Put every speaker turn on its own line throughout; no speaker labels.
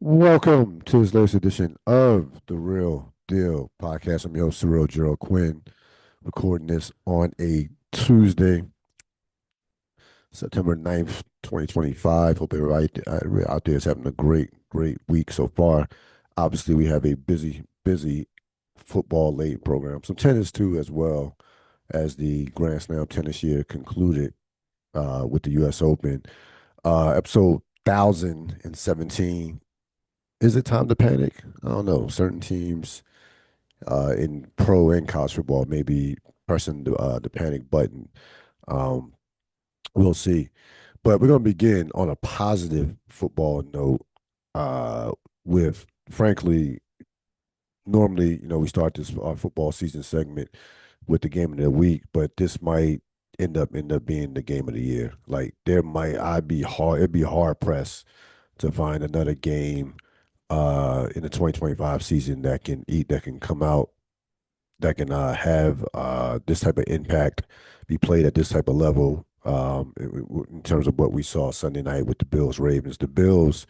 Welcome to this latest edition of the Real Deal podcast. I'm your host, Cyril Gerald Quinn, recording this on a Tuesday, September 9th, 2025. Hope everybody out there is having a great week so far. Obviously, we have a busy football late program. Some tennis, too, as well, as the Grand Slam tennis year concluded with the US Open. Episode 1017. Is it time to panic? I don't know. Certain teams in pro and college football may be pressing the panic button. Um, we'll see. But we're going to begin on a positive football note uh, with, frankly, normally, we start this football season segment with the game of the week, but this might end up being the game of the year. Like it'd be hard pressed to find another game in the 2025 season that can come out that can have this type of impact, be played at this type of level. In terms of what we saw Sunday night with the Bills Ravens, the Bills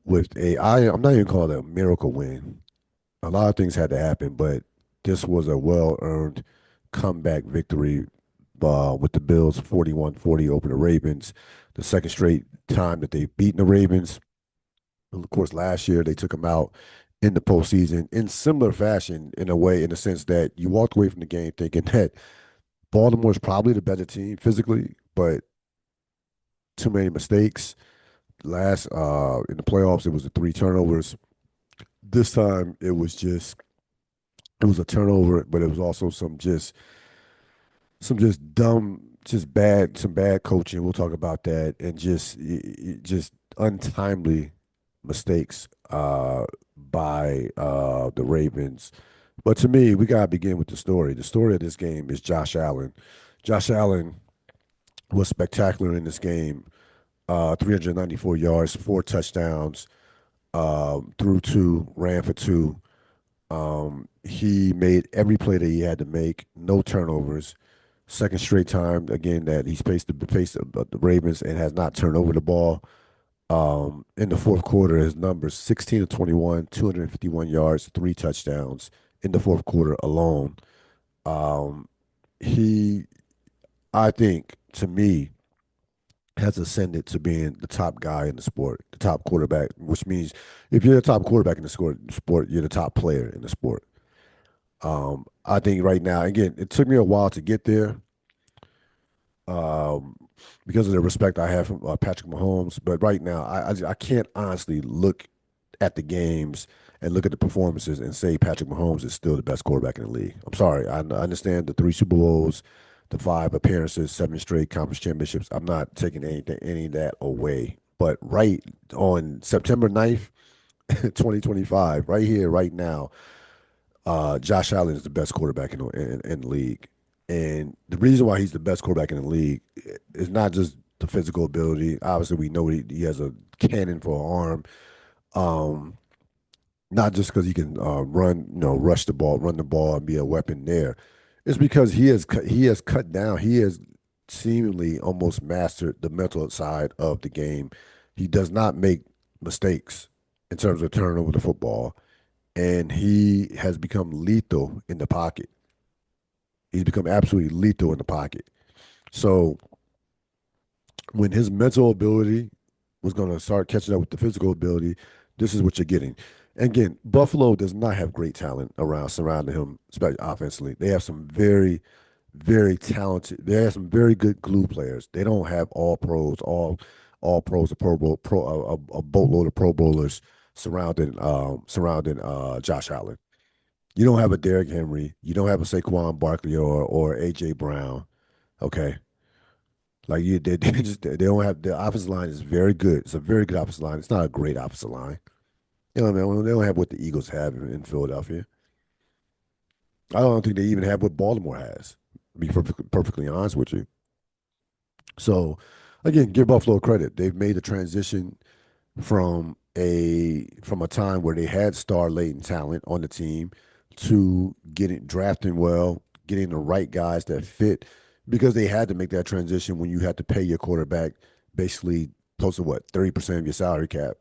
I'm not even calling it a miracle win. A lot of things had to happen, but this was a well earned comeback victory with the Bills 41-40 over the Ravens. The second straight time that they've beaten the Ravens. Of course, last year they took them out in the postseason in similar fashion, in a way, in the sense that you walked away from the game thinking that Baltimore is probably the better team physically, but too many mistakes. Last in the playoffs, it was the three turnovers. This time, it was a turnover, but it was also some just dumb, some bad coaching. We'll talk about that, and just untimely mistakes by the Ravens. But to me, we gotta begin with the story. The story of this game is Josh Allen. Josh Allen was spectacular in this game. 394 yards, four touchdowns, threw two, ran for two. He made every play that he had to make, no turnovers. Second straight time again that he's faced the Ravens and has not turned over the ball. In the fourth quarter, his numbers 16 to 21, 251 yards, three touchdowns in the fourth quarter alone. Um, he, I think, to me, has ascended to being the top guy in the sport, the top quarterback, which means if you're the top quarterback in the sport, you're the top player in the sport. I think right now, again, it took me a while to get there um, because of the respect I have for Patrick Mahomes. But right now, I can't honestly look at the games and look at the performances and say Patrick Mahomes is still the best quarterback in the league. I'm sorry. I understand the three Super Bowls, the five appearances, seven straight conference championships. I'm not taking any of that away. But right on September 9th, 2025, right here, right now, Josh Allen is the best quarterback in the league. And the reason why he's the best quarterback in the league is not just the physical ability. Obviously, we know he has a cannon for an arm. Not just because he can run, rush the ball, run the ball, and be a weapon there. It's because he has cut down. He has seemingly almost mastered the mental side of the game. He does not make mistakes in terms of turning over the football, and he has become lethal in the pocket. He's become absolutely lethal in the pocket. So when his mental ability was going to start catching up with the physical ability, this is what you're getting. And again, Buffalo does not have great talent around surrounding him, especially offensively. They have some very talented. They have some very good glue players. They don't have all pros, a Pro Bowl, a boatload of Pro Bowlers surrounding Josh Allen. You don't have a Derrick Henry. You don't have a Saquon Barkley or AJ Brown. Okay, like they don't have the offensive line is very good. It's a very good offensive line. It's not a great offensive line. You know what I mean? They don't have what the Eagles have in Philadelphia. I don't think they even have what Baltimore has. To be perfectly honest with you. So, again, give Buffalo credit. They've made the transition from a time where they had star latent talent on the team to getting drafting well, getting the right guys that fit because they had to make that transition when you had to pay your quarterback basically close to what 30% of your salary cap.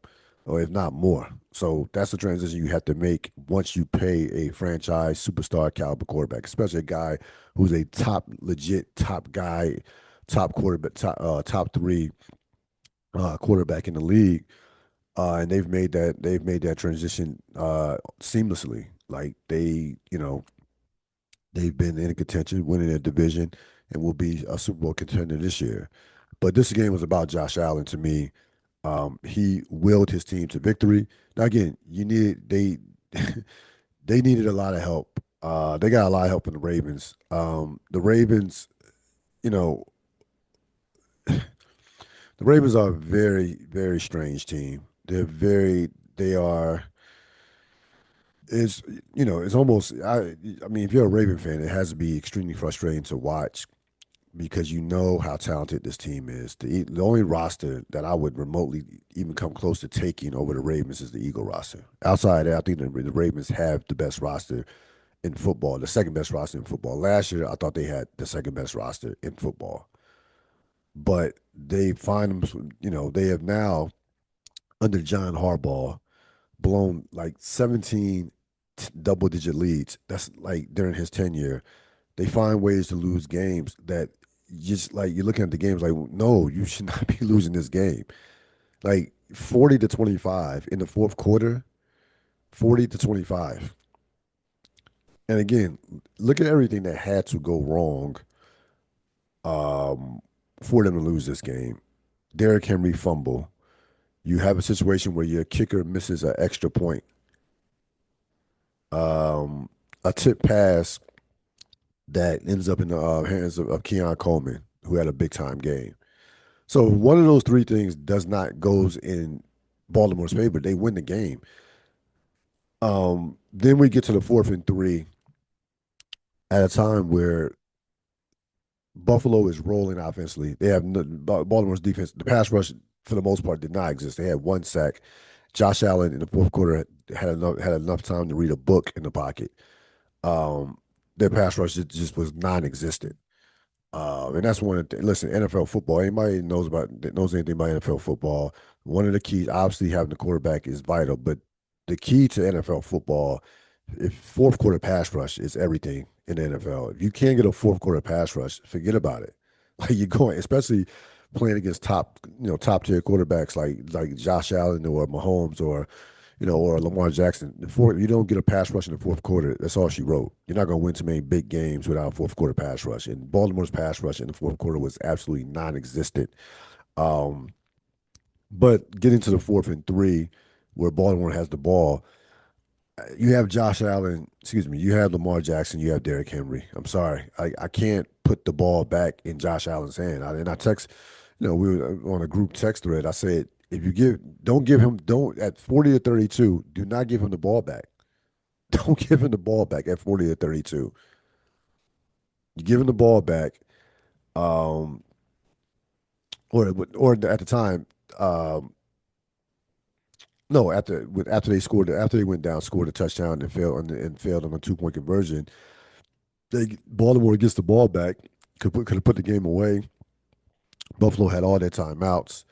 or if not more. So that's the transition you have to make once you pay a franchise superstar caliber quarterback, especially a guy who's a top, legit top guy, top quarterback, top three quarterback in the league. And they've made that transition seamlessly. Like they've been in contention, winning a division, and will be a Super Bowl contender this year. But this game was about Josh Allen to me. He willed his team to victory. Now again, you need they needed a lot of help. They got a lot of help from the Ravens. The Ravens, you know, the Ravens are a very, very strange team. They are, it's, it's almost, I mean, if you're a Raven fan, it has to be extremely frustrating to watch because you know how talented this team is. The only roster that I would remotely even come close to taking over the Ravens is the Eagle roster. Outside of that, I think the Ravens have the best roster in football, the second best roster in football. Last year, I thought they had the second best roster in football, but they find them. They have now under John Harbaugh blown like 17 double-digit leads. That's like during his tenure. They find ways to lose games that just like you're looking at the games like, no, you should not be losing this game. Like 40-25 in the fourth quarter, 40-25. And again, look at everything that had to go wrong um, for them to lose this game. Derrick Henry fumble. You have a situation where your kicker misses an extra point. Um, a tip pass that ends up in the hands of Keon Coleman, who had a big time game. So one of those three things does not goes in Baltimore's favor. They win the game. Then we get to the 4th and 3 at a time where Buffalo is rolling offensively. They have Baltimore's defense. The pass rush for the most part did not exist. They had one sack. Josh Allen in the fourth quarter had enough time to read a book in the pocket. Um, their pass rush just was non-existent. And that's one of the listen, NFL football. Anybody knows anything about NFL football? One of the keys, obviously, having the quarterback is vital, but the key to NFL football, if fourth quarter pass rush is everything in the NFL. If you can't get a fourth quarter pass rush, forget about it. Like you're going, especially playing against top tier quarterbacks like Josh Allen or Mahomes or Lamar Jackson. If you don't get a pass rush in the fourth quarter, that's all she wrote. You're not going to win too many big games without a fourth quarter pass rush. And Baltimore's pass rush in the fourth quarter was absolutely non-existent. Um, but getting to the 4th and 3, where Baltimore has the ball, you have Josh Allen, excuse me, you have Lamar Jackson, you have Derrick Henry. I'm sorry, I can't put the ball back in Josh Allen's hand. And I text, we were on a group text thread. I said, if you don't at 40-32, do not give him the ball back. Don't give him the ball back at 40-32. You give him the ball back, um, or at the time, no, after they went down, scored a touchdown and failed on a 2-point conversion. Baltimore gets the ball back, could have put the game away. Buffalo had all their timeouts,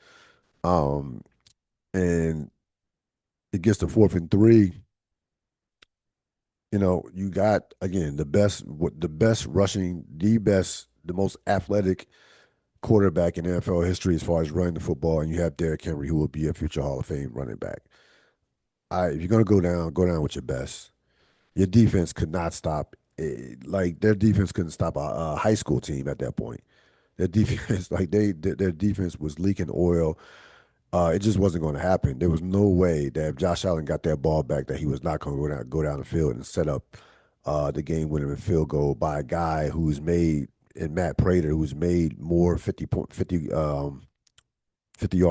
um, and it gets to 4th and 3. You got again the best rushing, the most athletic quarterback in NFL history as far as running the football, and you have Derrick Henry, who will be a future Hall of Fame running back. If you're gonna go down with your best. Your defense could not stop. Like their defense couldn't stop a high school team at that point. Their defense, like their defense was leaking oil. It just wasn't going to happen. There was no way that if Josh Allen got that ball back, that he was not going to go down the field and set up the game-winning field goal by a guy who's made and Matt Prater, who's made more 50-yard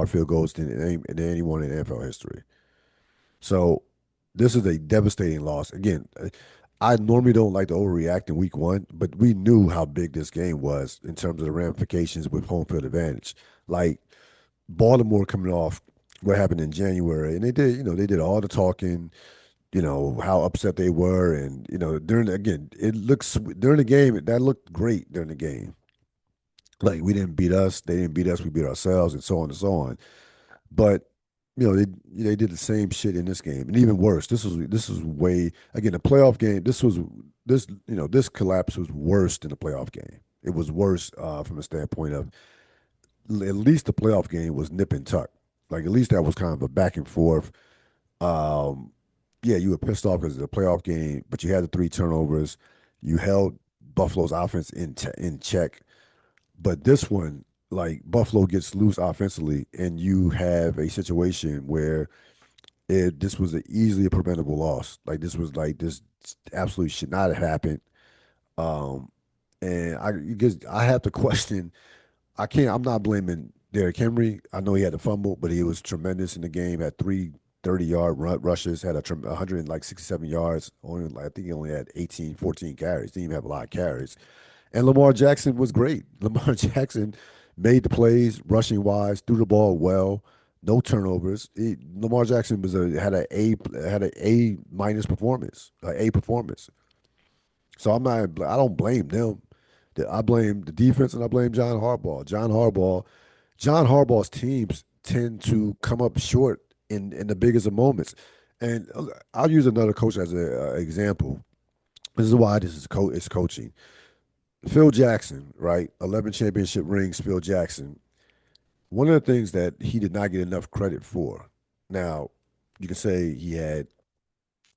field goals than anyone in NFL history. So this is a devastating loss. Again, I normally don't like to overreact in week one, but we knew how big this game was in terms of the ramifications with home field advantage. Like Baltimore coming off what happened in January, and they did all the talking, how upset they were, and it looks during the game that looked great during the game. Like we didn't beat us, they didn't beat us, we beat ourselves, and so on and so on. But they did the same shit in this game, and even worse. This was way again the playoff game. This collapse was worse than the playoff game. It was worse from the standpoint of at least the playoff game was nip and tuck. Like at least that was kind of a back and forth. Um, yeah, you were pissed off because of the playoff game, but you had the three turnovers. You held Buffalo's offense in check. But this one, like Buffalo gets loose offensively, and you have a situation where this was an easily a preventable loss. This absolutely should not have happened. Um, and I have to question. I can't. I'm not blaming Derrick Henry. I know he had a fumble, but he was tremendous in the game. Had three 30-yard rushes. Had 167 yards. Only I think he only had 18, 14 carries. Didn't even have a lot of carries. And Lamar Jackson was great. Lamar Jackson made the plays rushing wise, threw the ball well, no turnovers. Lamar Jackson had a A minus performance, a performance. So I don't blame them. I blame the defense and I blame John Harbaugh. John Harbaugh's teams tend to come up short in the biggest of moments. And I'll use another coach as an example. This is why it's coaching. Phil Jackson, right? 11 championship rings, Phil Jackson. One of the things that he did not get enough credit for. Now, you can say he had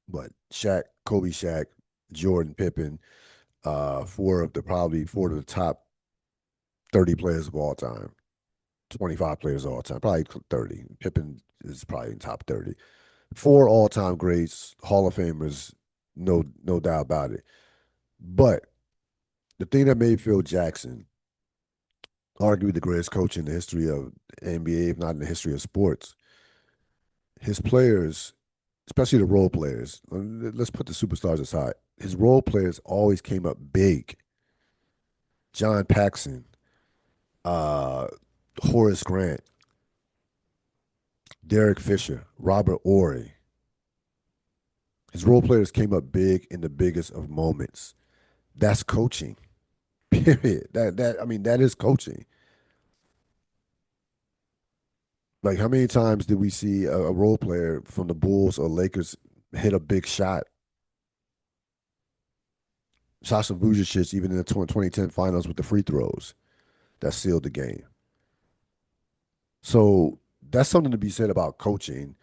what Kobe, Shaq, Jordan, Pippen, probably four of the top 30 players of all time, 25 players of all time, probably 30. Pippen is probably in top 30. Four all-time greats, Hall of Famers, no doubt about it. But the thing that made Phil Jackson arguably the greatest coach in the history of NBA, if not in the history of sports. His players, especially the role players, let's put the superstars aside. His role players always came up big. John Paxson, uh, Horace Grant, Derek Fisher, Robert Ory. His role players came up big in the biggest of moments. That's coaching. Period. That is coaching. Like how many times did we see a role player from the Bulls or Lakers hit a big shot? Sasha Vujacic, even in the 2010 finals with the free throws, that sealed the game. So that's something to be said about coaching.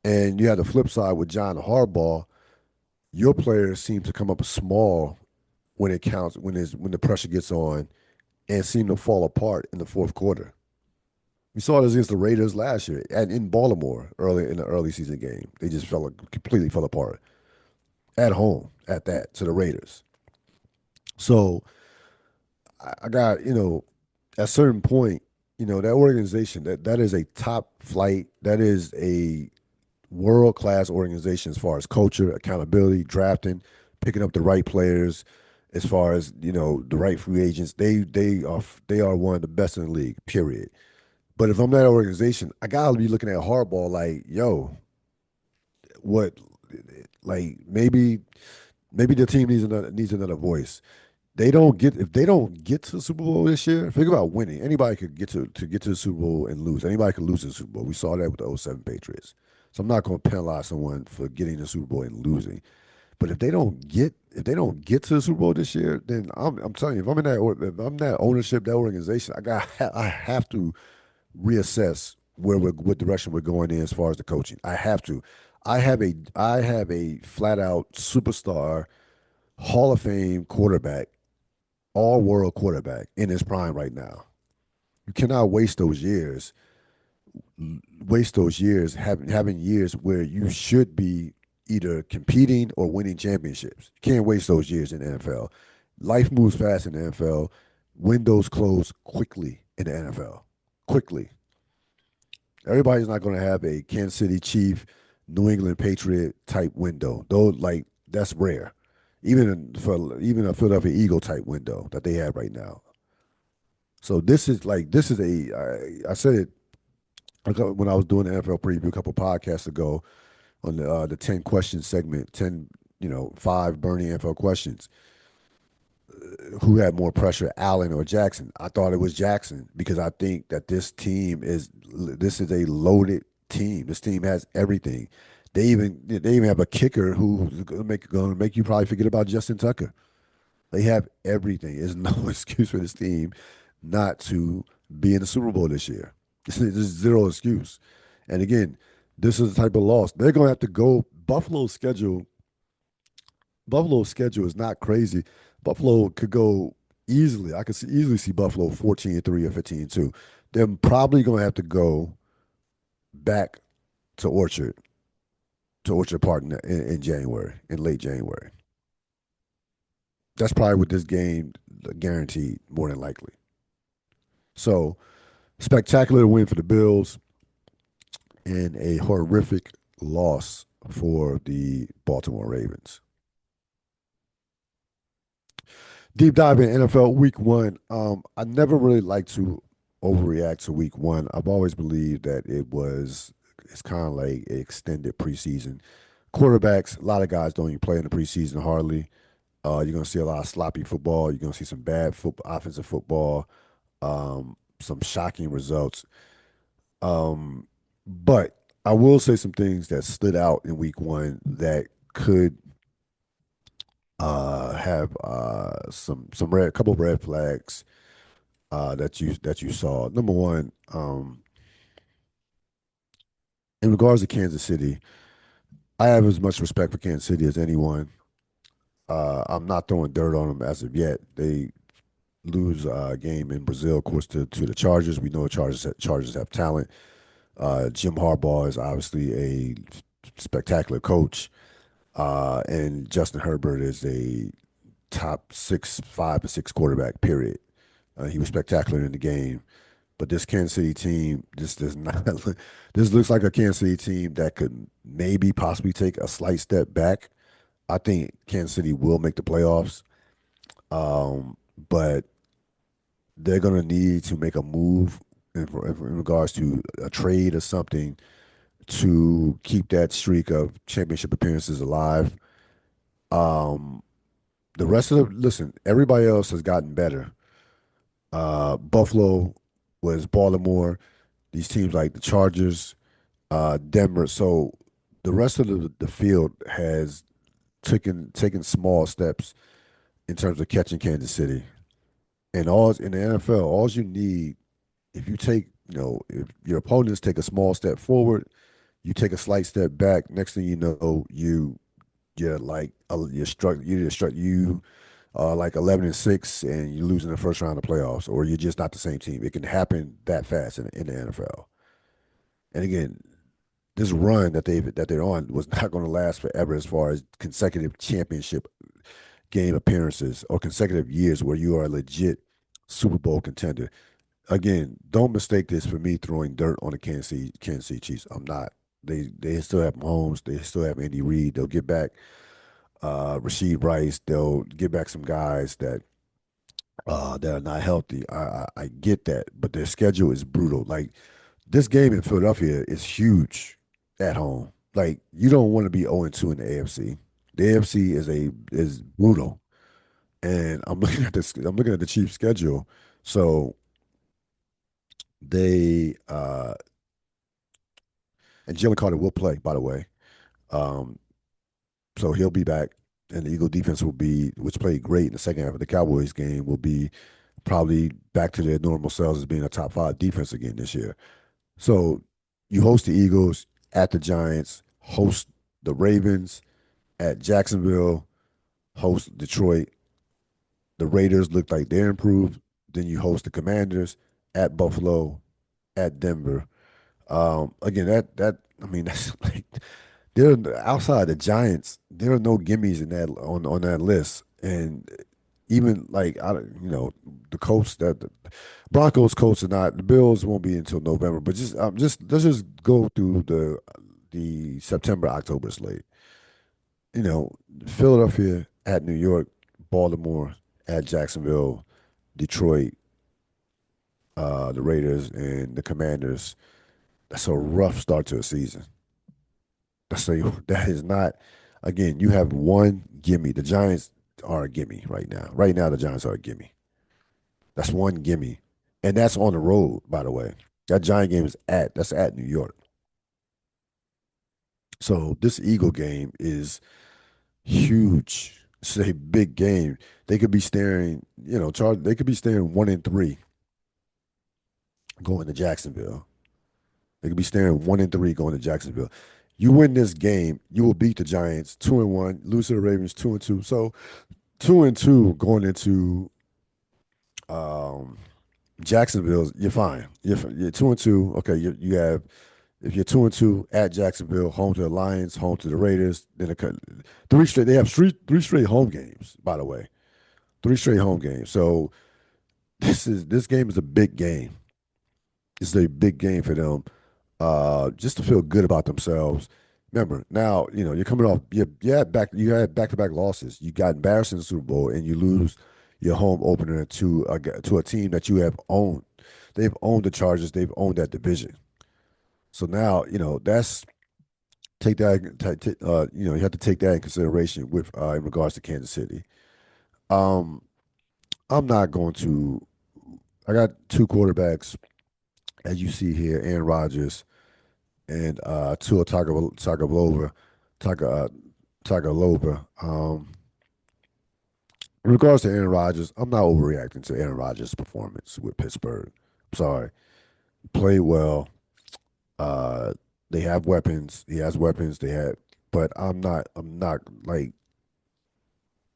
And you have the flip side with John Harbaugh. Your players seem to come up small when it counts, when the pressure gets on, and seem to fall apart in the fourth quarter. We saw this against the Raiders last year and in Baltimore early in the early season game. They just completely fell apart at home at that to the Raiders. So I got, at a certain point, that organization, that is a top flight, that is a world class organization as far as culture, accountability, drafting, picking up the right players, as far as, the right free agents. They are one of the best in the league, period. But if I'm that organization, I gotta be looking at Harbaugh like, yo, what like maybe the team needs another voice. If they don't get to the Super Bowl this year, think about winning. Anybody could get to the Super Bowl and lose. Anybody could lose the Super Bowl. We saw that with the '07 Patriots. So I'm not going to penalize someone for getting the Super Bowl and losing. But if they don't get to the Super Bowl this year, then I'm telling you, if I'm that ownership, that organization, I have to reassess what direction we're going in as far as the coaching. I have to. I have a flat out superstar Hall of Fame quarterback, all world quarterback in his prime right now. You cannot waste those years having years where you should be either competing or winning championships. You can't waste those years in the NFL. Life moves fast in the NFL. Windows close quickly in the NFL. Quickly. Everybody's not going to have a Kansas City Chief, New England Patriot type window. Though, like that's rare. Even a Philadelphia Eagle type window that they have right now. So I said it when I was doing the NFL preview a couple podcasts ago on the 10 question segment, 10 5 burning NFL questions. Who had more pressure, Allen or Jackson? I thought it was Jackson because I think that this is a loaded team. This team has everything. They even have a kicker who's gonna make you probably forget about Justin Tucker. They have everything. There's no excuse for this team not to be in the Super Bowl this year. There's zero excuse. And again, this is the type of loss they're going to have to go. Buffalo's schedule is not crazy. Buffalo could go easily. I could easily see Buffalo 14-3 or 15-2. They're probably going to have to go back to Orchard Park in January, in late January. That's probably what this game guaranteed, more than likely. So spectacular win for the Bills and a horrific loss for the Baltimore Ravens. Deep dive in NFL Week One. I never really like to overreact to Week One. I've always believed that it's kind of like an extended preseason. Quarterbacks, a lot of guys don't even play in the preseason hardly. You're gonna see a lot of sloppy football. You're gonna see some bad offensive football. Some shocking results. Um, but I will say some things that stood out in Week One that could have some red couple of red flags that you saw. Number one, in regards to Kansas City, I have as much respect for Kansas City as anyone. I'm not throwing dirt on them as of yet. They lose a game in Brazil, of course, to the Chargers. We know the Chargers have talent. Jim Harbaugh is obviously a spectacular coach, and Justin Herbert is a top 5 to 6 quarterback. Period. He was spectacular in the game. But this Kansas City team, this does not. This looks like a Kansas City team that could maybe possibly take a slight step back. I think Kansas City will make the playoffs, but they're going to need to make a move in regards to a trade or something to keep that streak of championship appearances alive. Um, the rest of the listen, everybody else has gotten better. Buffalo was Baltimore. These teams like the Chargers, Denver. So the rest of the field has taken small steps in terms of catching Kansas City. And all in the NFL, all you need if you take if your opponents take a small step forward, you take a slight step back. Next thing you know, you're like you like 11-6 and you lose in the first round of playoffs, or you're just not the same team. It can happen that fast in the NFL. And again, this run that they're on was not going to last forever as far as consecutive championship game appearances or consecutive years where you are a legit Super Bowl contender. Again, don't mistake this for me throwing dirt on the Kansas City Chiefs. I'm not. They still have Mahomes. They still have Andy Reid. They'll get back Rasheed Rice. They'll get back some guys that are not healthy. I get that, but their schedule is brutal. Like this game in Philadelphia is huge at home. Like you don't want to be 0-2 in the AFC. The AFC is brutal, and I'm looking at this. I'm looking at the Chiefs' schedule. So they and Jalen Carter will play, by the way. Um, so he'll be back, and the Eagle defense which played great in the second half of the Cowboys game, will be probably back to their normal selves as being a top 5 defense again this year. So you host the Eagles at the Giants, host the Ravens at Jacksonville, host Detroit. The Raiders look like they're improved. Then you host the Commanders at Buffalo, at Denver. Again, that I mean that's like there outside the Giants, there are no gimmies in that on that list, and even like the Colts that the Broncos Colts are not the Bills won't be until November, but just let's just go through the September October slate. You know, Philadelphia at New York, Baltimore at Jacksonville, Detroit, the Raiders, and the Commanders. That's a rough start to a season. That is not. Again, you have one gimme. The Giants are a gimme right now. Right now, the Giants are a gimme. That's one gimme, and that's on the road. By the way, that Giant game is that's at New York. So this Eagle game is huge. It's a big game. They could be staring, they could be staring 1-3 going to Jacksonville. They could be staring 1-3 going to Jacksonville. You win this game, you will beat the Giants 2-1, lose to the Ravens 2-2. So 2-2 going into um, Jacksonville, you're fine. You're 2-2. Okay, you have if you're 2-2 at Jacksonville, home to the Lions, home to the Raiders, then three straight. They have three straight home games. By the way, three straight home games. So this game is a big game. It's a big game for them. Just to feel good about themselves. Remember, now you're coming off. You had back-to-back losses. You got embarrassed in the Super Bowl, and you lose your home opener to a team that you have owned. They've owned the Chargers. They've owned that division. So now that's take that. You have to take that in consideration with in regards to Kansas City. Um, I'm not going to. I got two quarterbacks, as you see here, Aaron Rodgers and Tua Tagovailoa, Tagovailoa. In regards to Aaron Rodgers, I'm not overreacting to Aaron Rodgers' performance with Pittsburgh. I'm sorry, he played well. Uh, they have weapons. He has weapons. They have, but I'm not. I'm not like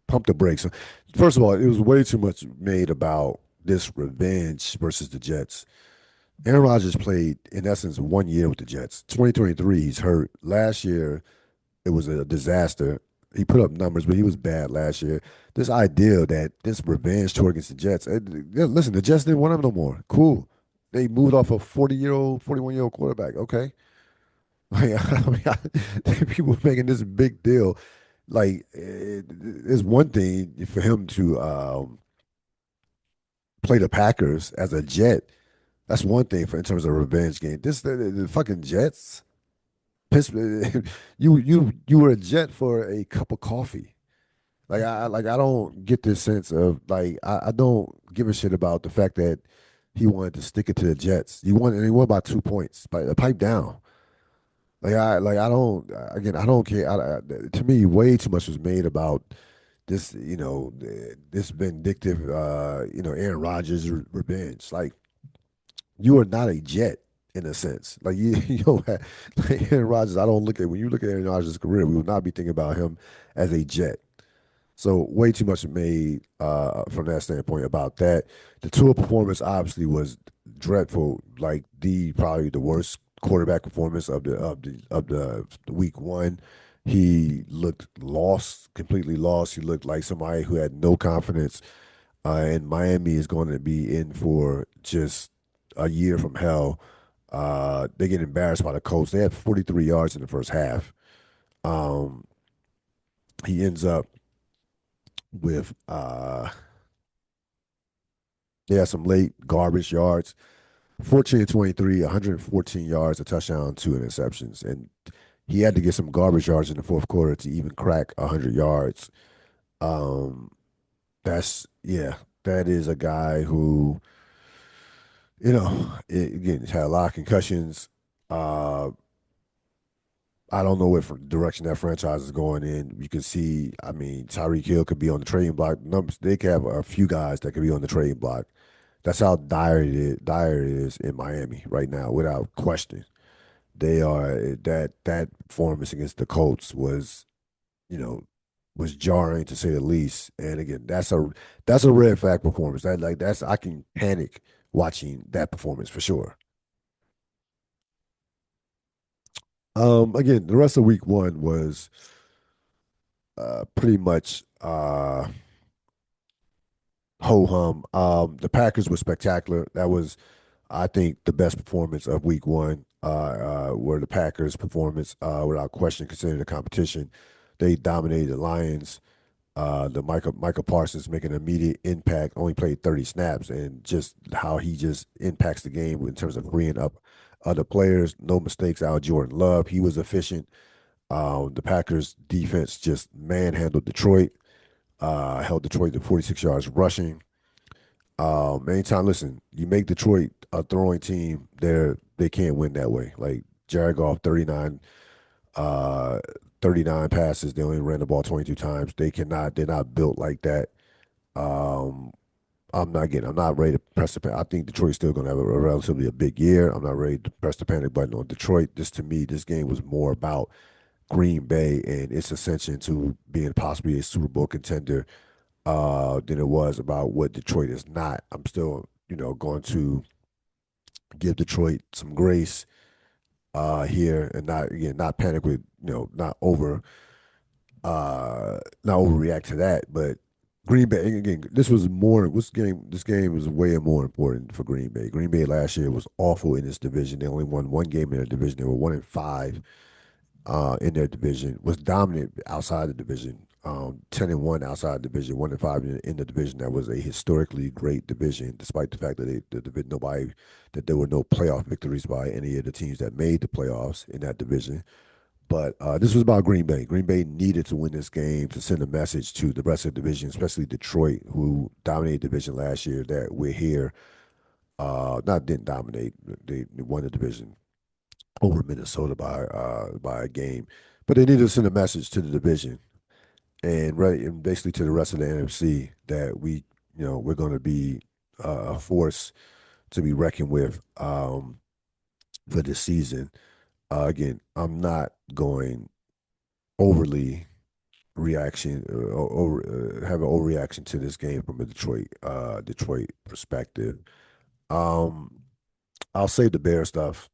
pump the brakes. First of all, it was way too much made about this revenge versus the Jets. Aaron Rodgers played in essence 1 year with the Jets. 2023, he's hurt. Last year, it was a disaster. He put up numbers, but he was bad last year. This idea that this revenge tour against the Jets, listen, the Jets didn't want him no more. Cool. They moved off a 40-year-old, 41-year-old quarterback. Okay. Like, people making this big deal. Like, it's one thing for him to play the Packers as a Jet. That's one thing for in terms of revenge game. The fucking Jets. You were a Jet for a cup of coffee. I don't get this sense of I don't give a shit about the fact that he wanted to stick it to the Jets. He won by 2 points, by pipe down. I don't again I don't care. To me, way too much was made about this. This vindictive Aaron Rodgers revenge. Like you are not a Jet in a sense. Like you don't have, like Aaron Rodgers. I don't look at when you look at Aaron Rodgers' career, we will not be thinking about him as a Jet. So way too much made from that standpoint about that. The Tua performance obviously was dreadful, like the probably the worst quarterback performance of the week one. He looked lost, completely lost. He looked like somebody who had no confidence. And Miami is going to be in for just a year from hell. They get embarrassed by the Colts. They had 43 yards in the first half. Um, he ends up with they had some late garbage yards. 14 23, 114 yards, a touchdown, two interceptions. And he had to get some garbage yards in the fourth quarter to even crack 100 yards. Um, yeah, that is a guy who, again, he's had a lot of concussions. Uh, I don't know what direction that franchise is going in. You can see, I mean, Tyreek Hill could be on the trading block. Numbers, they could have a few guys that could be on the trading block. That's how dire it is in Miami right now, without question. They are that performance against the Colts you know, was jarring to say the least. And again, that's a red flag performance. That's I can panic watching that performance for sure. Again, the rest of week one was pretty much ho hum. The Packers were spectacular. That was, I think, the best performance of week one. Were the Packers' performance without question, considering the competition. They dominated the Lions. The Michael Parsons making an immediate impact. Only played 30 snaps, and just how he just impacts the game in terms of freeing up other players. No mistakes out of Jordan Love. He was efficient. The Packers defense just manhandled Detroit. Held Detroit to 46 yards rushing. Anytime, listen, you make Detroit a throwing team, they can't win that way. Like Jared Goff, 39 Uh, 39 passes. They only ran the ball 22 times. They're not built like that. Um, I'm not ready to press the panic. I think Detroit's still going to have a relatively a big year. I'm not ready to press the panic button on Detroit. This to me, this game was more about Green Bay and its ascension to being possibly a Super Bowl contender than it was about what Detroit is not. I'm still, going to give Detroit some grace here and not panic with, not overreact to that. But Green Bay again, this game was way more important for Green Bay. Green Bay last year was awful in this division. They only won one game in their division. They were 1-5 in their division, was dominant outside the division. 10-1 outside the division, 1-5 in the division. That was a historically great division, despite the fact that that there were no playoff victories by any of the teams that made the playoffs in that division. But this was about Green Bay. Green Bay needed to win this game to send a message to the rest of the division, especially Detroit, who dominated the division last year. That we're here. Not didn't dominate. They won the division over Minnesota by a game, but they needed to send a message to the division and basically to the rest of the NFC that we're going to be a force to be reckoned with for this season. Again, I'm not going overly reaction or have an overreaction to this game from a Detroit perspective. Um, I'll save the Bear stuff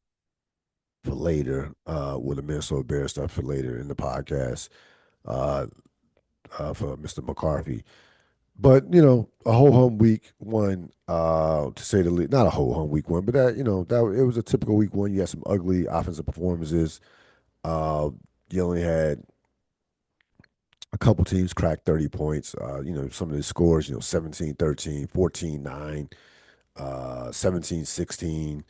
for later, with the Minnesota Bear stuff for later in the podcast, uh, for Mr. McCarthy. But a whole home week one, to say the least, not a whole home week one, but that it was a typical week one. You had some ugly offensive performances. Uh, you only had a couple teams crack 30 points. Some of the scores, 17-13, 14-9, 17-16.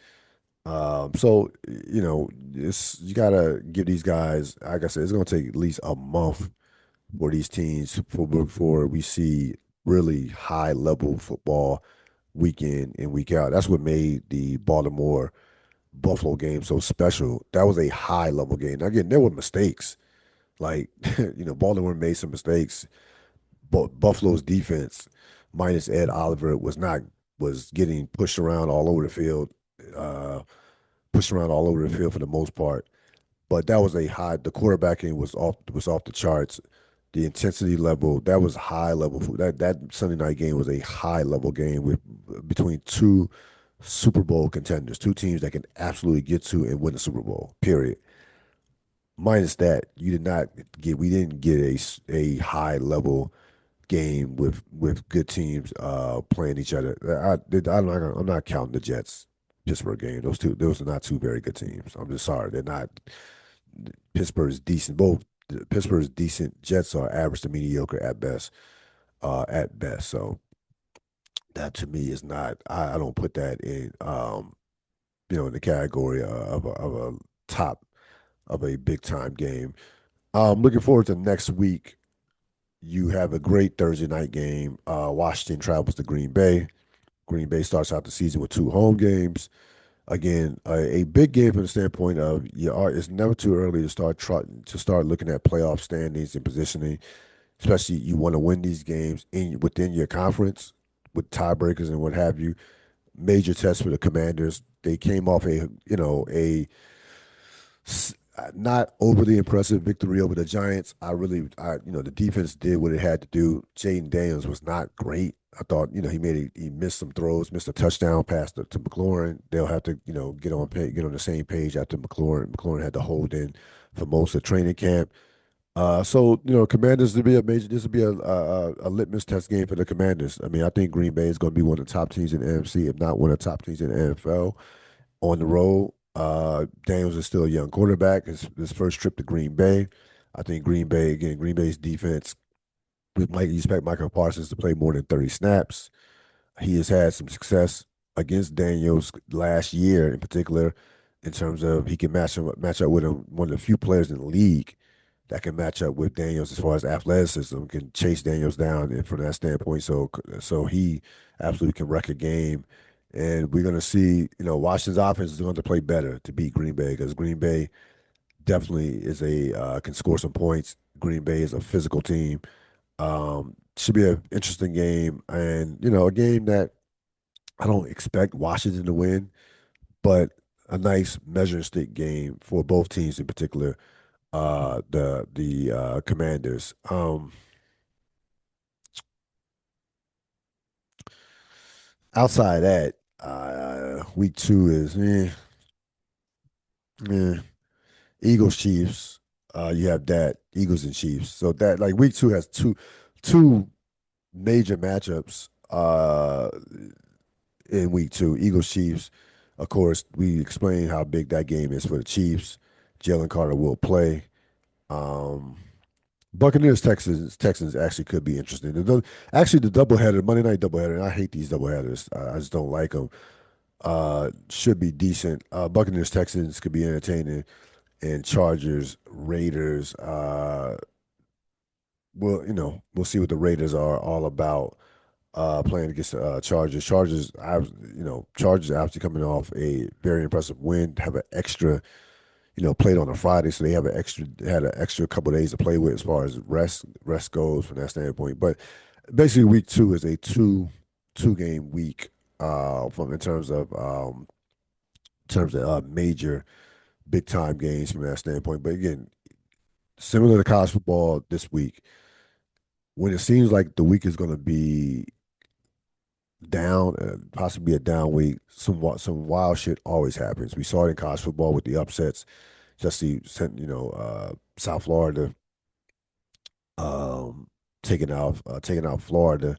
So, you gotta give these guys, like I said, it's gonna take at least a month for these teams before we see really high level football week in and week out. That's what made the Baltimore Buffalo game so special. That was a high level game. Now, again, there were mistakes. Like, Baltimore made some mistakes, but Buffalo's defense, minus Ed Oliver, was getting pushed around all over the field, uh, pushed around all over the field for the most part. But that was a high. The quarterbacking was off the charts. The intensity level, that was high level. That Sunday night game was a high level game with between two Super Bowl contenders, two teams that can absolutely get to and win the Super Bowl. Period. Minus that, we didn't get a high level game with good teams playing each other. I'm not counting the Jets Pittsburgh game. Those are not two very good teams. I'm just sorry. They're not. Pittsburgh's decent. Both Pittsburgh's decent. Jets are average to mediocre at best. So that to me is not. I don't put that in the category of a top of a big time game. Looking forward to next week. You have a great Thursday night game. Washington travels to Green Bay. Green Bay starts out the season with two home games. Again, a big game from the standpoint of it's never too early to start looking at playoff standings and positioning. Especially you want to win these games within your conference with tiebreakers and what have you. Major test for the Commanders. They came off a not overly impressive victory over the Giants. The defense did what it had to do. Jaden Daniels was not great. I thought, he missed some throws, missed a touchdown pass to McLaurin. They'll have to, get on the same page after McLaurin. McLaurin had to hold in for most of training camp. So Commanders to be a major. This would be a litmus test game for the Commanders. I mean, I think Green Bay is going to be one of the top teams in the NFC, if not one of the top teams in the NFL on the road. Daniels is still a young quarterback. His first trip to Green Bay. I think Green Bay's defense. You expect Michael Parsons to play more than 30 snaps. He has had some success against Daniels last year, in particular, in terms of he can match up with him. One of the few players in the league that can match up with Daniels as far as athleticism, can chase Daniels down and from that standpoint. So he absolutely can wreck a game. And we're going to see, Washington's offense is going to play better to beat Green Bay because Green Bay definitely is a can score some points. Green Bay is a physical team. Should be an interesting game, and a game that I don't expect Washington to win, but a nice measuring stick game for both teams in particular. The Commanders. Outside of that, week two is eh. Eagles Chiefs. You have that Eagles and Chiefs. So that like week two has two major matchups. In week two, Eagles Chiefs. Of course, we explained how big that game is for the Chiefs. Jalen Carter will play. Um, Buccaneers Texans actually could be interesting. Actually, the doubleheader, Monday night doubleheader, and I hate these doubleheaders. I just don't like them. Should be decent. Buccaneers Texans could be entertaining, and Chargers Raiders. We'll see what the Raiders are all about. Playing against Chargers. Chargers obviously coming off a very impressive win. Have an extra, played on a Friday, so they have had an extra couple of days to play with as far as rest goes from that standpoint. But basically, week two is a two game week from in terms of major big time games from that standpoint. But again, similar to college football this week, when it seems like the week is going to be down, possibly a down week, some wild shit always happens. We saw it in college football with the upsets. Just see, South Florida um, taking out Florida.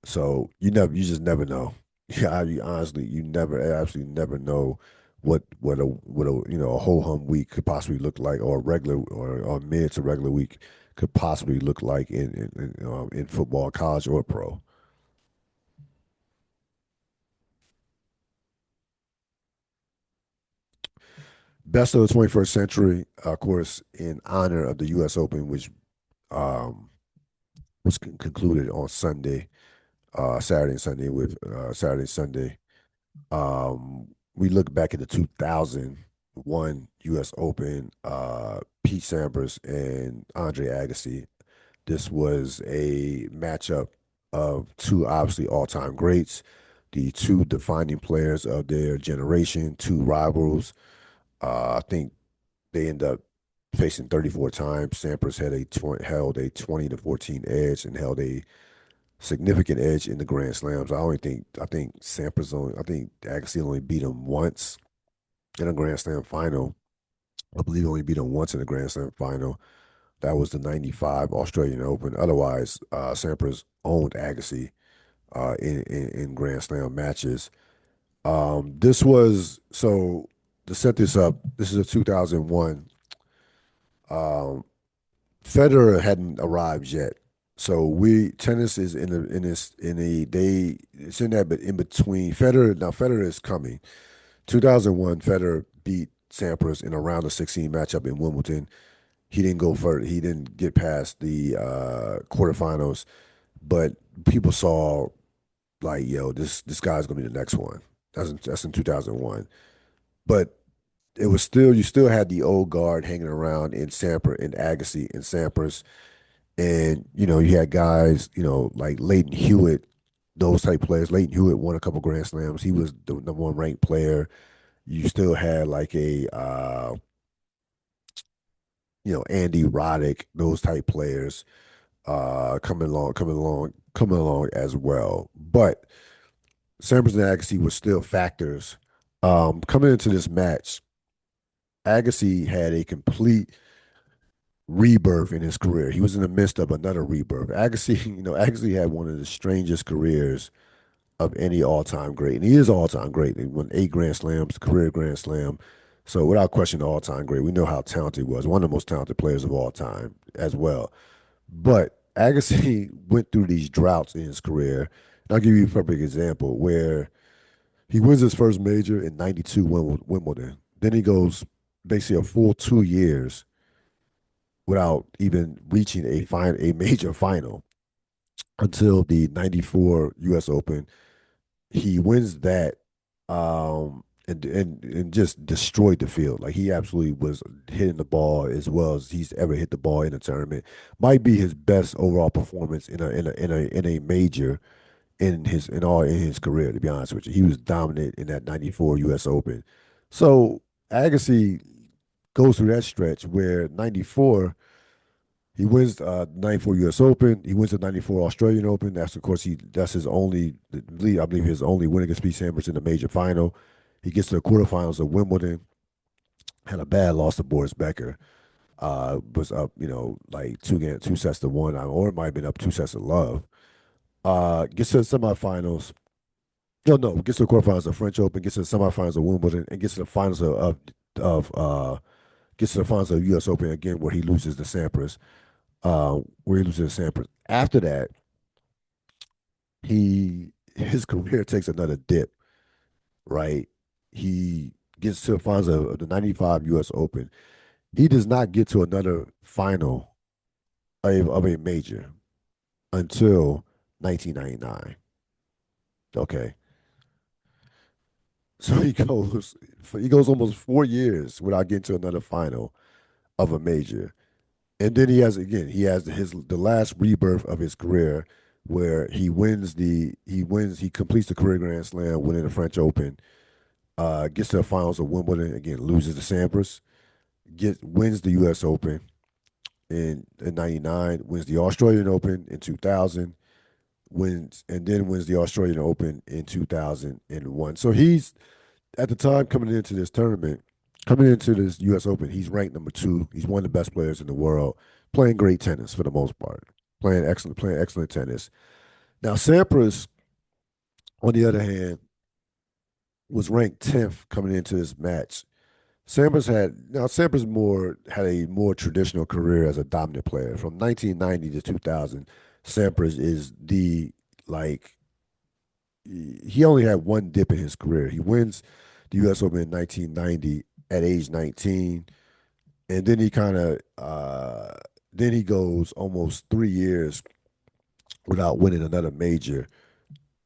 So you just never know. Yeah, honestly, you never, absolutely never know what a whole hum week could possibly look like, or a regular or mid to regular week could possibly look like in football, college or pro. Best of the 21st century, of course, in honor of the U.S. Open, which um, was concluded on Sunday, Saturday and Sunday with Saturday and Sunday. We look back at the 2001 U.S. Open, Pete Sampras and Andre Agassi. This was a matchup of two obviously all-time greats, the two defining players of their generation, two rivals. I think they end up facing 34 times. Sampras held a 20 to 14 edge and held a significant edge in the Grand Slams. I think Agassi only beat him once in a Grand Slam final. I believe he only beat him once in a Grand Slam final. That was the '95 Australian Open. Otherwise, Sampras owned Agassi in Grand Slam matches. This was so to set this up. This is a 2001. Um, Federer hadn't arrived yet. So we tennis is it's in that, but in between Federer is coming. 2001 Federer beat Sampras in a round of 16 matchup in Wimbledon. He didn't go further. He didn't get past the quarterfinals, but people saw like, yo, this guy's gonna be the next one. That's in 2001. But it was still you still had the old guard hanging around in Sampras and Agassi and Sampras. And, you had guys, like Leighton Hewitt, those type players. Leighton Hewitt won a couple Grand Slams. He was the number one ranked player. You still had like Andy Roddick, those type players coming along as well. But Sampras and Agassi were still factors. Coming into this match, Agassi had a complete rebirth in his career. He was in the midst of another rebirth. Agassi, Agassi had one of the strangest careers of any all-time great, and he is all-time great. He won 8 Grand Slams, career Grand Slam. So without question, all-time great. We know how talented he was. One of the most talented players of all time as well. But Agassi went through these droughts in his career. And I'll give you a perfect example where he wins his first major in '92 Wimbledon. Then he goes basically a full 2 years without even reaching a major final until the '94 U.S. Open. He wins that, and just destroyed the field. Like he absolutely was hitting the ball as well as he's ever hit the ball in a tournament. Might be his best overall performance in a major in his career. To be honest with you, he was dominant in that '94 U.S. Open. So Agassi goes through that stretch where '94 he wins '94 U.S. Open. He wins the '94 Australian Open. That's of course that's his only I believe his only win against Pete Sampras in the major final. He gets to the quarterfinals of Wimbledon. Had a bad loss to Boris Becker. Was up, like two sets to one, or it might have been up 2 sets to love. Gets to the semifinals. No, gets to the quarterfinals of French Open. Gets to the semifinals of Wimbledon, and gets to the finals of gets to the finals of U.S. Open again, where he loses to Sampras. Where he loses to Sampras. After that, his career takes another dip. Right, he gets to the finals of the '95 U.S. Open. He does not get to another final of a major until 1999. Okay, so he goes almost 4 years without getting to another final of a major, and then he has the last rebirth of his career where he completes the career Grand Slam, winning the French Open, gets to the finals of Wimbledon again, loses to Sampras, wins the U.S. Open in '99, wins the Australian Open in 2000, wins the Australian Open in 2001. So he's at the time coming into this U.S. Open, he's ranked number two. He's one of the best players in the world, playing great tennis for the most part, playing excellent tennis. Now Sampras, on the other hand, was ranked 10th coming into this match. Sampras more had a more traditional career as a dominant player. From 1990 to 2000, Sampras is the like he only had one dip in his career. He wins the U.S. Open in 1990 at age 19, and then he goes almost 3 years without winning another major.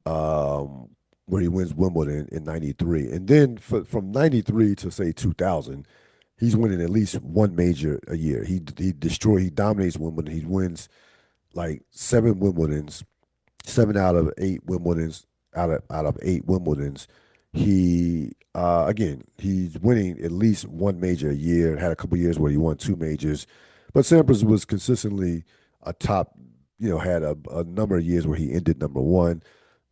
Um, where he wins Wimbledon in '93, and then from '93 to say 2000, he's winning at least one major a year. He dominates Wimbledon. He wins like seven Wimbledons, 7 out of 8 Wimbledons, out of 8 Wimbledons. He's winning at least one major a year. Had a couple years where he won two majors, but Sampras was consistently a top. Had a number of years where he ended number one.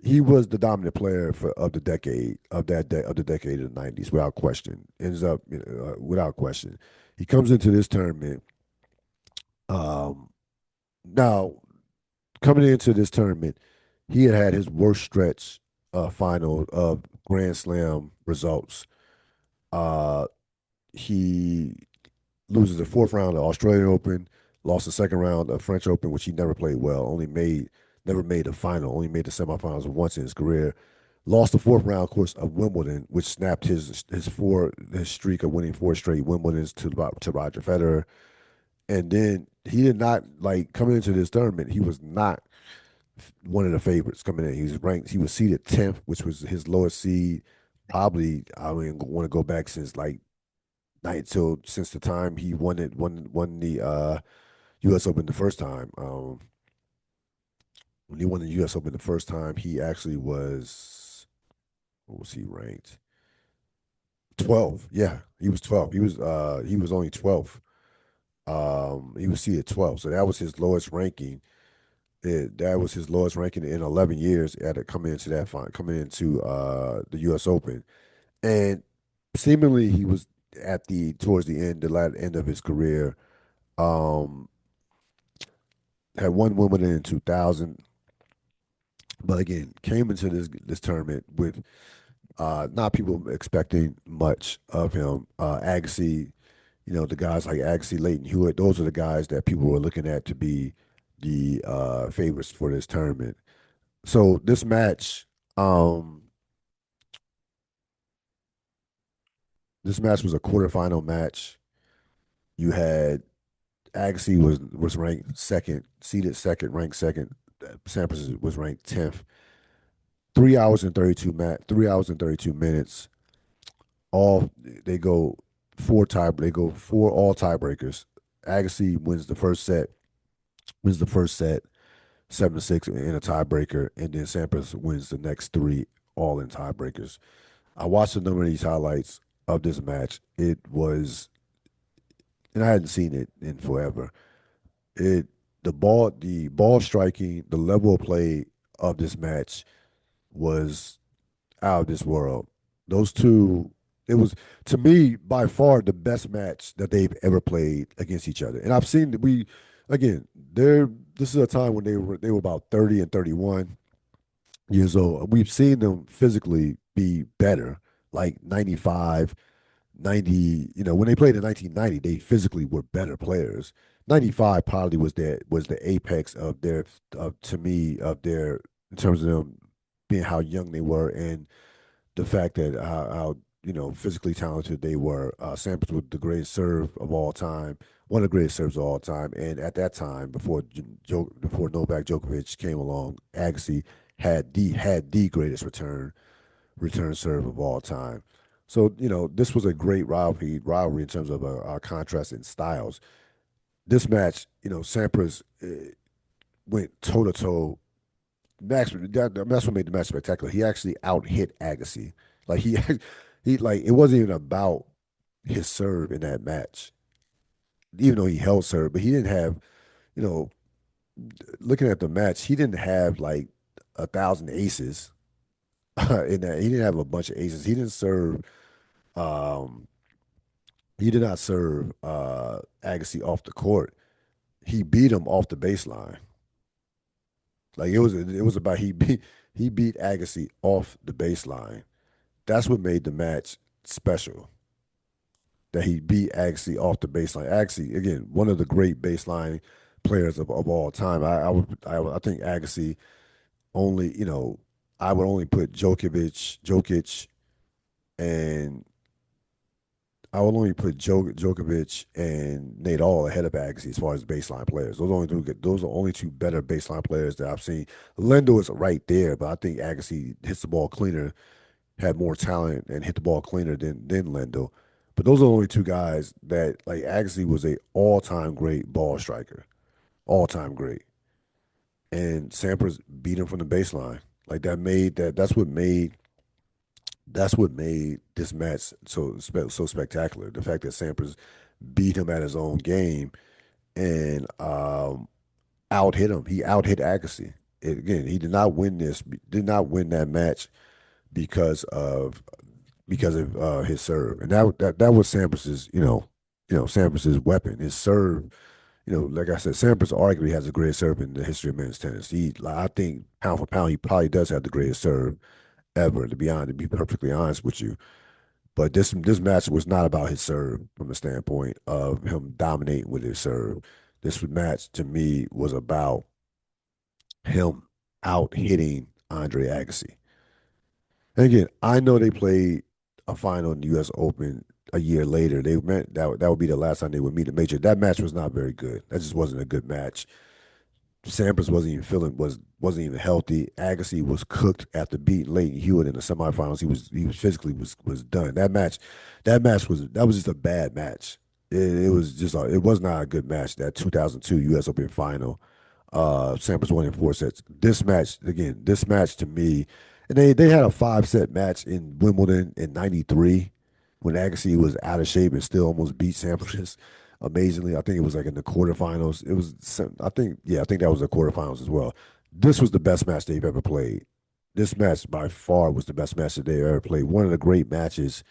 He was the dominant player of the decade of the decade of the '90s, without question. Ends up without question. He comes into this tournament. Um, Now, coming into this tournament, he had his worst stretch final of Grand Slam results. Uh, he loses the fourth round of Australian Open, lost the second round of French Open, which he never played well. Never made the final, only made the semifinals once in his career. Lost the fourth round, of course, of Wimbledon, which snapped his streak of winning four straight Wimbledons to Roger Federer. And then he did not like coming into this tournament. He was not one of the favorites coming in. He was ranked. He was seeded 10th, which was his lowest seed. Probably I don't even want to go back since like night till since the time he won the U.S. Open the first time. When he won the U.S. Open the first time, he actually was what was he ranked? 12. Yeah, he was 12. He was only 12th. He was seeded 12, so that was his lowest ranking. That was his lowest ranking in 11 years at it coming into the U.S. Open, and seemingly he was at the towards the end, the latter end of his career. Um, had won Wimbledon in 2000, but again came into this tournament with not people expecting much of him. Agassi, the guys like Agassi, Leighton Hewitt, those are the guys that people were looking at to be the favorites for this tournament. So um, this match was a quarterfinal match. You had Agassi was ranked second, seeded second, ranked second. Sampras was ranked 10th. 3 hours and 32 minutes. all they go they go four all tiebreakers. Agassi wins the first set, 7-6 in a tiebreaker, and then Sampras wins the next three all in tiebreakers. I watched a number of these highlights of this match. It was, and I hadn't seen it in forever. It the ball striking, the level of play of this match was out of this world. Those two, it was to me by far the best match that they've ever played against each other. And I've seen that again, they're this is a time when they were about 30 and 31 years old. We've seen them physically be better, like 95, 90. When they played in 1990, they physically were better players. 95 probably was the apex of their to me of their in terms of them being how young they were and the fact that how physically talented they were. Sampras was the greatest serve of all time, one of the greatest serves of all time. And at that time, before Novak Djokovic came along, Agassi had the greatest return serve of all time. So this was a great rivalry in terms of our contrast in styles. This match, Sampras went toe to toe. That's what made the match spectacular. He actually out hit Agassi. Like he like it wasn't even about his serve in that match, even though he held serve, but he didn't have, you know, looking at the match, he didn't have like 1,000 aces in that. He didn't have a bunch of aces. Um he did not serve Agassi off the court. He beat him off the baseline. Like it was about he beat Agassi off the baseline. That's what made the match special. That he beat Agassi off the baseline. Agassi, again, one of the great baseline players of all time. I think Agassi only, I would only put Jokic, and I would only put Djokovic and Nadal ahead of Agassi as far as baseline players. Those are only two better baseline players that I've seen. Lendo is right there, but I think Agassi hits the ball cleaner, had more talent, and hit the ball cleaner than Lendo. But those are the only two guys that like Agassi was a all time great ball striker, all time great, and Sampras beat him from the baseline. Like that made that that's what made this match so spectacular. The fact that Sampras beat him at his own game and out hit him. He out hit Agassi. Again, he did not win that match because of his serve, and that was Sampras's Sampras's weapon, his serve. Like I said, Sampras arguably has the greatest serve in the history of men's tennis. I think pound for pound, he probably does have the greatest serve ever. To be perfectly honest with you, but this match was not about his serve from the standpoint of him dominating with his serve. This match to me was about him out hitting Andre Agassi. And again, I know they played a final in the US Open a year later. They meant that would be the last time they would meet a major. That match was not very good. That just wasn't a good match. Sampras wasn't even healthy. Agassi was cooked after beating Leighton Hewitt in the semifinals. He was physically was done. That was just a bad match. It was not a good match. That 2002 U.S. Open final. Sampras won in four sets. This match to me, and they had a 5-set match in Wimbledon in '93 when Agassi was out of shape and still almost beat Sampras. Amazingly, I think it was like in the quarterfinals. I think that was the quarterfinals as well. This was the best match they've ever played. This match by far was the best match that they ever played. One of the great matches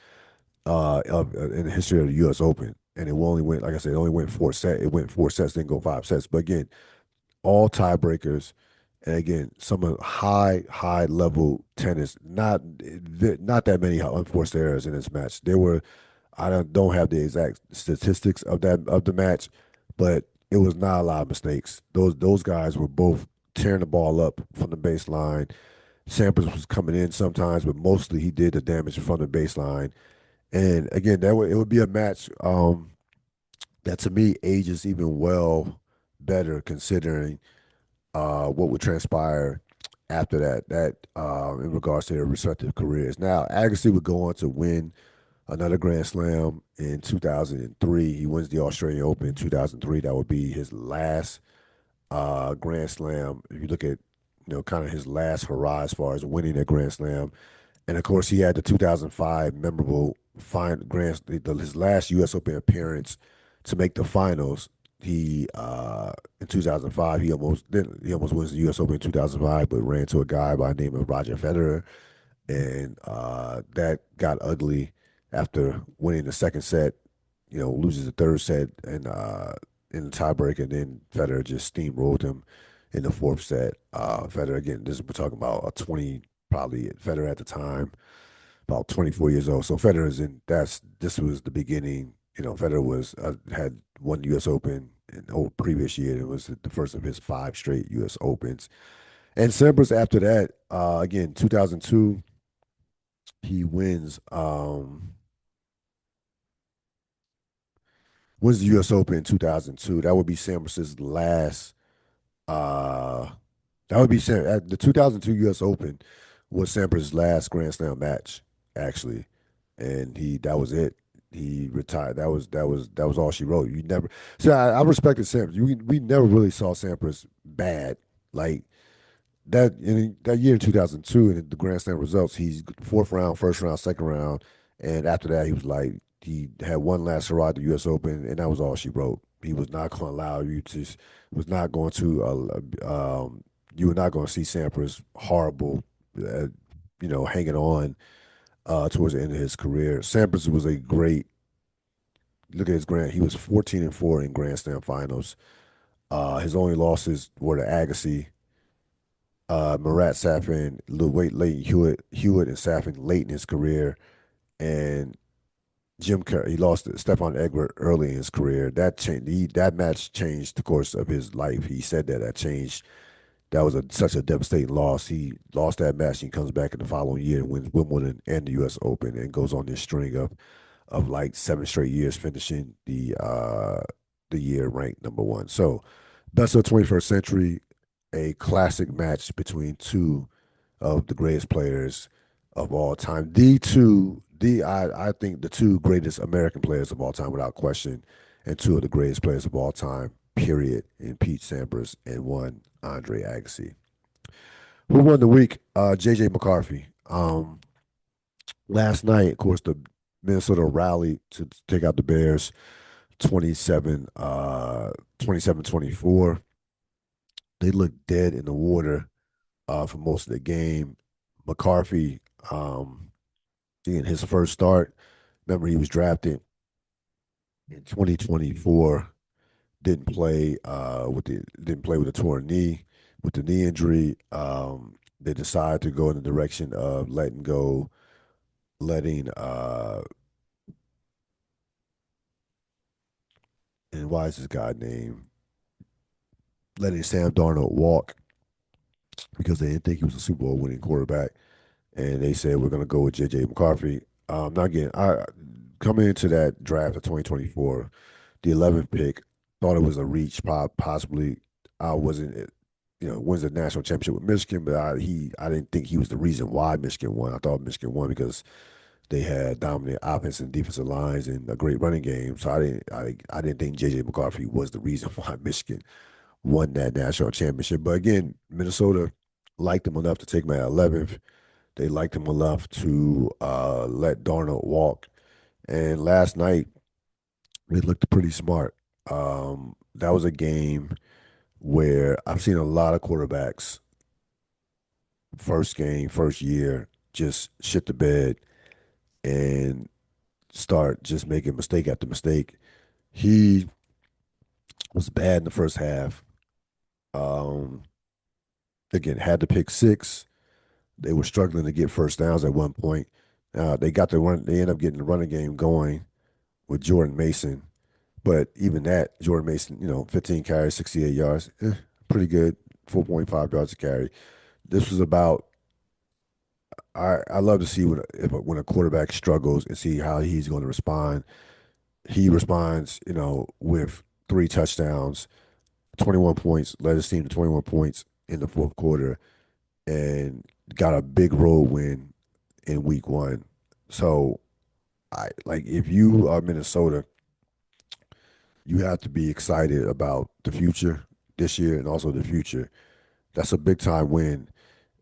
in the history of the U.S. Open. And it only went, like I said, it only went 4 sets. It went 4 sets, didn't go 5 sets. But again, all tiebreakers, and again, some of high level tennis. Not that many unforced errors in this match. There were I don't have the exact statistics of the match, but it was not a lot of mistakes. Those guys were both tearing the ball up from the baseline. Sampras was coming in sometimes, but mostly he did the damage from the baseline. And again, it would be a match that to me ages even well better considering what would transpire after that in regards to their respective careers. Now, Agassi would go on to win. another Grand Slam in 2003. He wins the Australian Open in 2003. That would be his last Grand Slam. If you look at, kind of his last hurrah as far as winning a Grand Slam. And of course, he had the 2005 memorable his last U.S. Open appearance to make the finals. He in 2005 he almost wins the U.S. Open in 2005, but ran to a guy by the name of Roger Federer, and that got ugly after winning the second set. Loses the third set and in the tiebreak, and then Federer just steamrolled him in the fourth set. Federer again, this we're talking about a 20, probably Federer at the time, about 24 years old. So Federer is in. This was the beginning. Federer was had won the U.S. Open in the previous year. It was the first of his five straight U.S. Opens. And Sampras after that, again, 2002, he wins the U.S. Open in 2002. That would be Sampras's last. Uh, that would be the 2002 U.S. Open was Sampras's last Grand Slam match, actually, and that was it. He retired. That was all she wrote. You never. So I respected Sampras. We never really saw Sampras bad. Like that year in 2002 and the Grand Slam results, he's fourth round, first round, second round, and after that he was like he had one last hurrah at the U.S. Open, and that was all she wrote. He was not going to allow you to, was not going to, you were not going to see Sampras horrible, hanging on towards the end of his career. Sampras was a great look at his grand. He was 14-4 in Grand Slam finals. His only losses were to Agassi, Murat Safin, late Hewitt and Safin late in his career, and he lost to Stefan Egbert early in his career. That match changed the course of his life. He said that changed. That was such a devastating loss. He lost that match. He comes back in the following year and wins Wimbledon and the U.S. Open and goes on this string of like 7 straight years, finishing the year ranked number one. So, best of the 21st century, a classic match between two of the greatest players of all time. I think the two greatest American players of all time, without question, and two of the greatest players of all time, period, in Pete Sampras and one Andre Agassi. Who won the week? JJ McCarthy. Last night, of course, the Minnesota rallied to take out the Bears 27-24. They looked dead in the water for most of the game. McCarthy, in his first start, remember he was drafted in 2024. Didn't play with a torn knee, with the knee injury. They decided to go in the direction of letting and why is this guy named letting Sam Darnold walk because they didn't think he was a Super Bowl winning quarterback, and they said we're going to go with JJ McCarthy. Now again, I coming into that draft of 2024, the 11th pick, thought it was a reach, possibly. I wasn't, wins the national championship with Michigan, but I didn't think he was the reason why Michigan won. I thought Michigan won because they had dominant offense and defensive lines and a great running game. So I didn't think JJ McCarthy was the reason why Michigan won that national championship. But again, Minnesota liked him enough to take him at 11th. They liked him enough to let Darnold walk. And last night, it looked pretty smart. That was a game where I've seen a lot of quarterbacks, first game, first year, just shit the bed and start just making mistake after mistake. He was bad in the first half. Um, Again, had to pick six. They were struggling to get first downs at one point. They got the run. They ended up getting the running game going with Jordan Mason. But even that, Jordan Mason, 15 carries, 68 yards, pretty good, 4.5 yards a carry. This was about. I love to see when a quarterback struggles and see how he's going to respond. He responds, with three touchdowns, 21 points, led his team to 21 points in the fourth quarter, and got a big road win in week one. So I like if you are Minnesota, you have to be excited about the future this year and also the future. That's a big time win.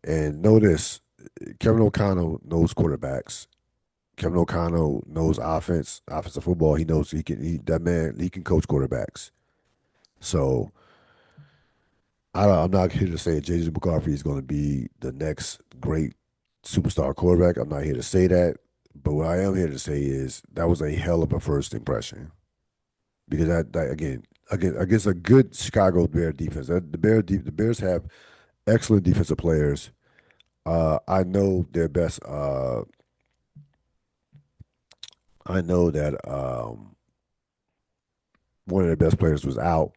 And notice Kevin O'Connell knows quarterbacks. Kevin O'Connell knows offensive football. He knows that man, he can coach quarterbacks. So I'm not here to say JJ McCarthy is going to be the next great superstar quarterback. I'm not here to say that. But what I am here to say is that was a hell of a first impression because that again against a good Chicago Bear defense. The Bears have excellent defensive players. I know their best. I know that one of their best players was out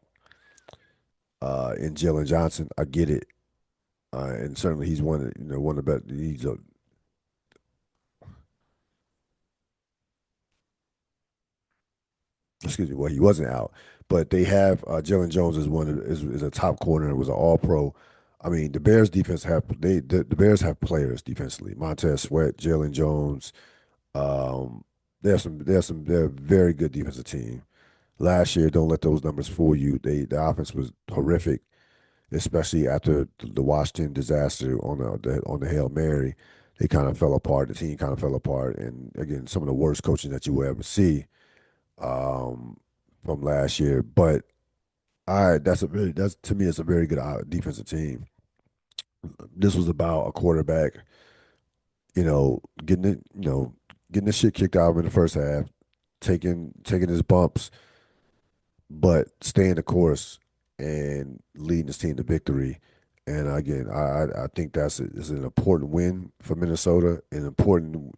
in Jalen Johnson. I get it, and certainly he's one of the best. Excuse me. Well, he wasn't out, but they have Jalen Jones is a top corner. Was an All Pro. I mean, the Bears defense the Bears have players defensively. Montez Sweat, Jalen Jones. Um, they're a very good defensive team. Last year, don't let those numbers fool you. The offense was horrific, especially after the Washington disaster on the Hail Mary. They kind of fell apart. The team kind of fell apart, and again, some of the worst coaching that you will ever see um, from last year. But that's to me, it's a very good defensive team. This was about a quarterback, getting it, getting the shit kicked out of him in the first half, taking his bumps, but staying the course and leading his team to victory. And again, I think is an important win for Minnesota, and important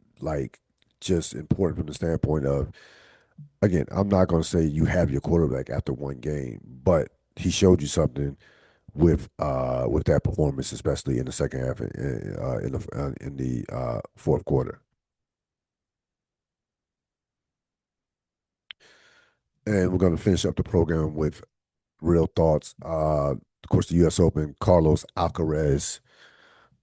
just important from the standpoint of again, I'm not going to say you have your quarterback after one game, but he showed you something with that performance, especially in the second half in the fourth quarter. And we're going to finish up the program with real thoughts. Of course, the U.S. Open, Carlos Alcaraz,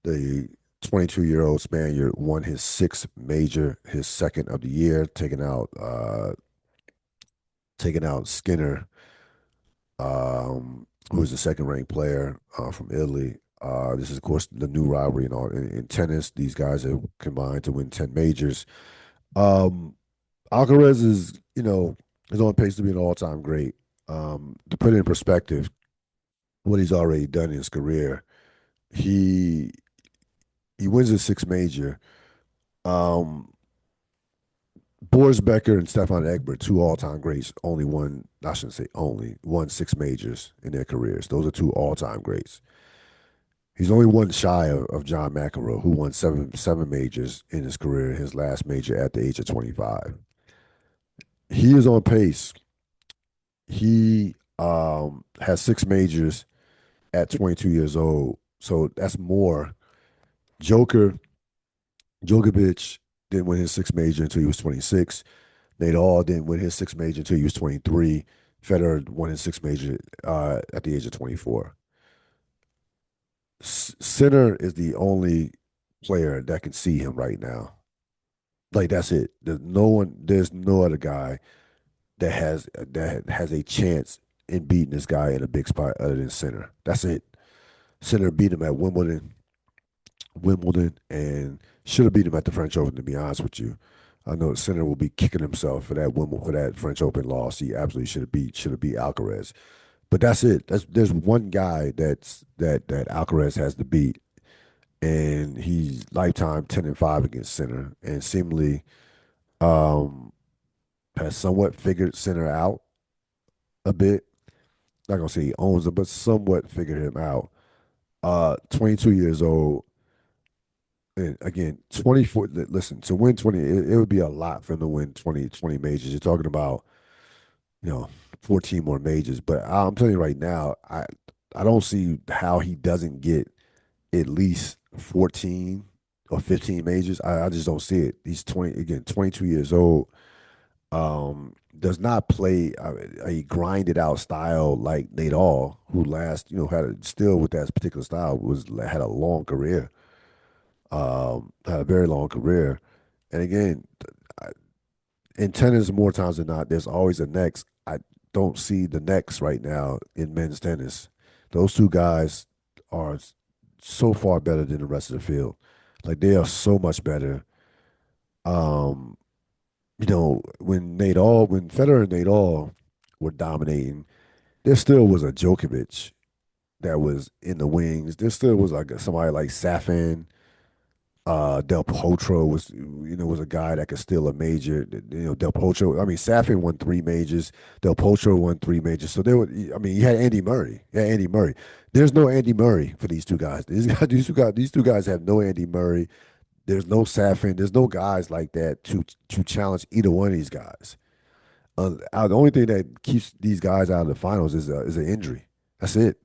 the 22-year-old Spaniard, won his sixth major, his second of the year, taking out Skinner, who is the second ranked player from Italy. This is, of course, the new rivalry in tennis. These guys have combined to win 10 majors. Um, Alcaraz is on pace to be an all time great. To put it in perspective, what he's already done in his career, he he wins his sixth major. Um, Boris Becker and Stefan Egbert, two all time greats, only won, I shouldn't say only, won six majors in their careers. Those are two all time greats. He's only one shy of John McEnroe, who won seven majors in his career, his last major at the age of 25. He is on pace. He has six majors at 22 years old. So that's more. Joker, Djokovic didn't win his sixth major until he was 26. Nadal didn't win his sixth major until he was 23. Federer won his sixth major at the age of 24. Sinner is the only player that can see him right now. Like that's it. There's no other guy that has a chance in beating this guy in a big spot other than Sinner. That's it. Sinner beat him at Wimbledon, and should have beat him at the French Open. To be honest with you, I know Sinner will be kicking himself for that Wimbledon for that French Open loss. He absolutely should have beat Alcaraz. But that's it. There's one guy that Alcaraz has to beat, and he's lifetime 10-5 against Sinner, and seemingly um, has somewhat figured Sinner out a bit. Not gonna say he owns him, but somewhat figured him out. 22 years old, and again, 24. Listen, to win 20, it would be a lot for him to win 20 majors. You're talking about, you know, 14 more majors. But I'm telling you right now, I don't see how he doesn't get at least 14 or 15 majors. I just don't see it. He's 22 years old. Does not play a grinded out style like Nadal, who still with that particular style had a long career, had a very long career, and again, in tennis, more times than not, there's always a next. I don't see the next right now in men's tennis. Those two guys are so far better than the rest of the field. Like they are so much better. Um, when Federer and Nadal were dominating, there still was a Djokovic that was in the wings. There still was like somebody like Safin. Del Potro was a guy that could steal a major. Del Potro. I mean, Safin won three majors. Del Potro won three majors. So there were. I mean, you had Andy Murray. Yeah, Andy Murray. There's no Andy Murray for these two guys. These two guys have no Andy Murray. There's no Safin. There's no guys like that to challenge either one of these guys. The only thing that keeps these guys out of the finals is an injury. That's it.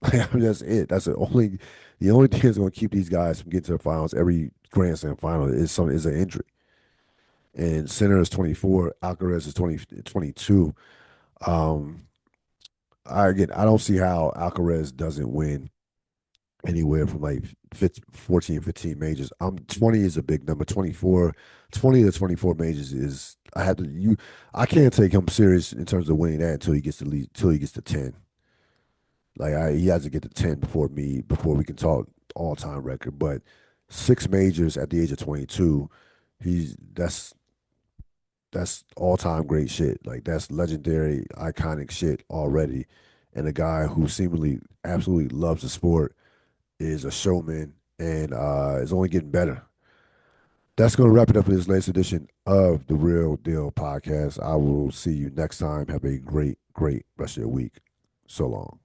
I mean, that's it. The only thing that's going to keep these guys from getting to the finals every Grand Slam final is an injury. And Sinner is 24, Alcaraz is 22. Um, I don't see how Alcaraz doesn't win anywhere from like 15, 14, 15 majors. 20 is a big number. 20 to 24 majors is I can't take him serious in terms of winning that until he gets to lead, until he gets to 10. He has to get to 10 before we can talk all time record. But six majors at the age of 22, he's that's all time great shit. Like that's legendary, iconic shit already. And a guy who seemingly absolutely loves the sport is a showman and is only getting better. That's going to wrap it up for this latest edition of the Real Deal podcast. I will see you next time. Have a great, great rest of your week. So long.